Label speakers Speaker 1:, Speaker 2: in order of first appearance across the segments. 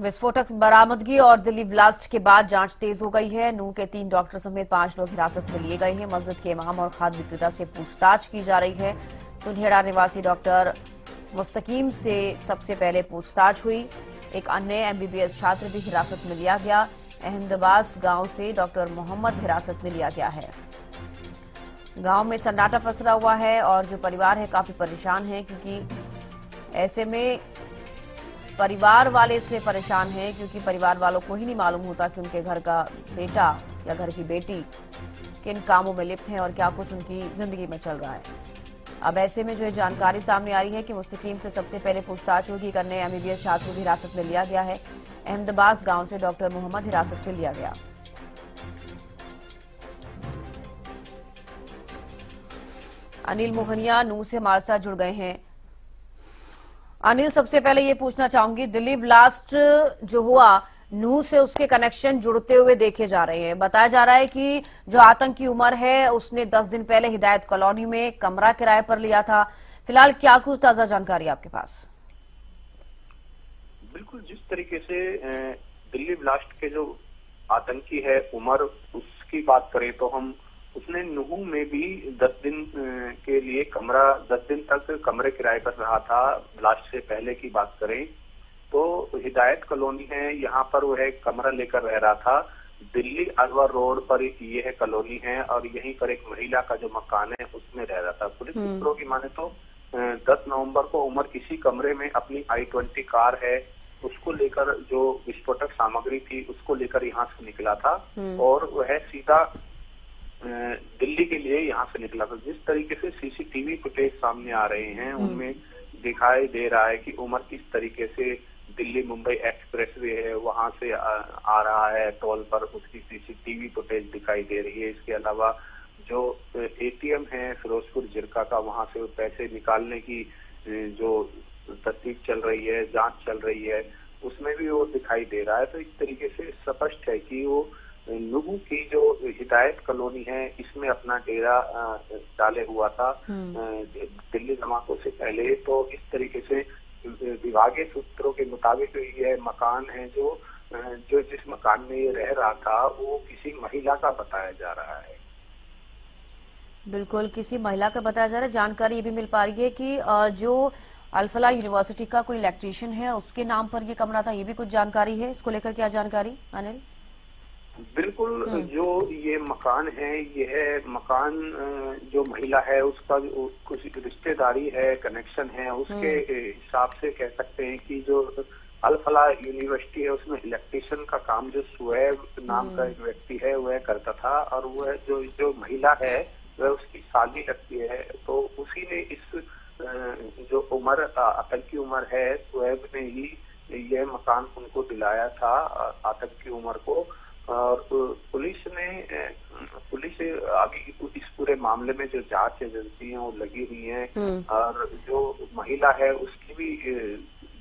Speaker 1: विस्फोटक बरामदगी और दिल्ली ब्लास्ट के बाद जांच तेज हो गई है। नूह के 3 डॉक्टर समेत 5 लोग हिरासत में लिए गए हैं। मस्जिद के इमाम और खाद्य विक्रेता से पूछताछ की जा रही है। सुनहेड़ा निवासी डॉक्टर मुस्तकीम से सबसे पहले पूछताछ हुई। एक अन्य एमबीबीएस छात्र भी हिरासत में लिया गया। अहमदाबाद गांव से डॉक्टर मोहम्मद हिरासत में लिया गया है। गांव में सन्नाटा पसरा हुआ है और जो परिवार है काफी परेशान है, क्योंकि ऐसे में परिवार वाले इसलिए परेशान हैं क्योंकि परिवार वालों को ही नहीं मालूम होता कि उनके घर का बेटा या घर की बेटी किन कामों में लिप्त हैं और क्या कुछ उनकी जिंदगी में चल रहा है। अब ऐसे में जो जानकारी सामने आ रही है कि मुस्तकीम से सबसे पहले पूछताछ होगी। करने एमबीबीएस छात्र को भी हिरासत में लिया गया है। अहमदाबाद गांव से डॉक्टर मोहम्मद हिरासत में लिया गया। अनिल मोहनिया नूह से हमारे साथ जुड़ गए हैं। अनिल, सबसे पहले ये पूछना चाहूंगी, दिल्ली ब्लास्ट जो हुआ नूह से उसके कनेक्शन जुड़ते हुए देखे जा रहे हैं। बताया जा रहा है कि जो आतंकी उमर है उसने 10 दिन पहले हिदायत कॉलोनी में कमरा किराए पर लिया था। फिलहाल क्या कुछ ताजा जानकारी आपके पास?
Speaker 2: बिल्कुल, जिस तरीके से दिल्ली ब्लास्ट के जो आतंकी है उमर, उसकी बात करें तो हम उसने नूह में भी 10 दिन के लिए 10 दिन तक कमरे किराए पर रहा था। ब्लास्ट से पहले की बात करें तो हिदायत कॉलोनी है, यहाँ पर वो है कमरा लेकर रह रहा था। दिल्ली अलवर रोड पर ये है कॉलोनी है और यहीं पर एक महिला का जो मकान है उसमें रह रहा था। पुलिस सूत्रों की माने तो 10 नवंबर को उमर इसी कमरे में अपनी i20 कार है उसको लेकर, जो विस्फोटक सामग्री थी उसको लेकर यहाँ से निकला था और वह सीधा दिल्ली के लिए यहाँ से निकला था। जिस तरीके से सीसीटीवी फुटेज सामने आ रहे हैं उनमें दिखाई दे रहा है कि उमर किस तरीके से दिल्ली मुंबई एक्सप्रेसवे है वहां से आ रहा है टोल पर, उसकी सीसीटीवी फुटेज दिखाई दे रही है। इसके अलावा जो एटीएम है फिरोजपुर जिरका का, वहां से पैसे निकालने की जो तस्दीक चल रही है, जांच चल रही है, उसमें भी वो दिखाई दे रहा है। तो इस तरीके से स्पष्ट है कि वो नूह की जो हिदायत कॉलोनी है इसमें अपना डेरा डाले हुआ था दिल्ली धमाकों से पहले। तो इस तरीके से विभागीय सूत्रों के मुताबिक ये मकान है जो जिस मकान में ये रह रहा था वो किसी महिला का बताया जा रहा है।
Speaker 1: बिल्कुल, किसी महिला का बताया जा रहा है। जानकारी ये भी मिल पा रही है कि जो अल-फलाह यूनिवर्सिटी का कोई इलेक्ट्रीशियन है उसके नाम पर ये कमरा था। ये भी कुछ जानकारी है, इसको लेकर क्या जानकारी अनिल?
Speaker 2: बिल्कुल, जो ये मकान है, यह मकान जो महिला है उसका कुछ रिश्तेदारी है, कनेक्शन है, उसके हिसाब से कह सकते हैं कि जो अल-फलाह यूनिवर्सिटी है उसमें इलेक्ट्रीशियन का काम जो सुएब नाम का एक व्यक्ति है वह करता था और वह जो महिला है वह उसकी साली लगती है। तो उसी ने इस जो उमर आतंकी उमर है सुएब ने ही यह मकान उनको दिलाया था आतंकी उमर को। और पुलिस अभी इस पूरे मामले में जो जांच एजेंसी है वो लगी हुई है और जो महिला है उसकी भी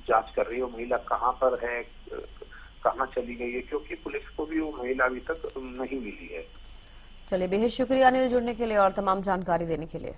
Speaker 2: जांच कर रही है। वो महिला कहाँ पर है, कहाँ चली गई है, क्योंकि पुलिस को भी वो महिला अभी तक नहीं मिली है।
Speaker 1: चलिए, बेहद शुक्रिया अनिल जुड़ने के लिए और तमाम जानकारी देने के लिए।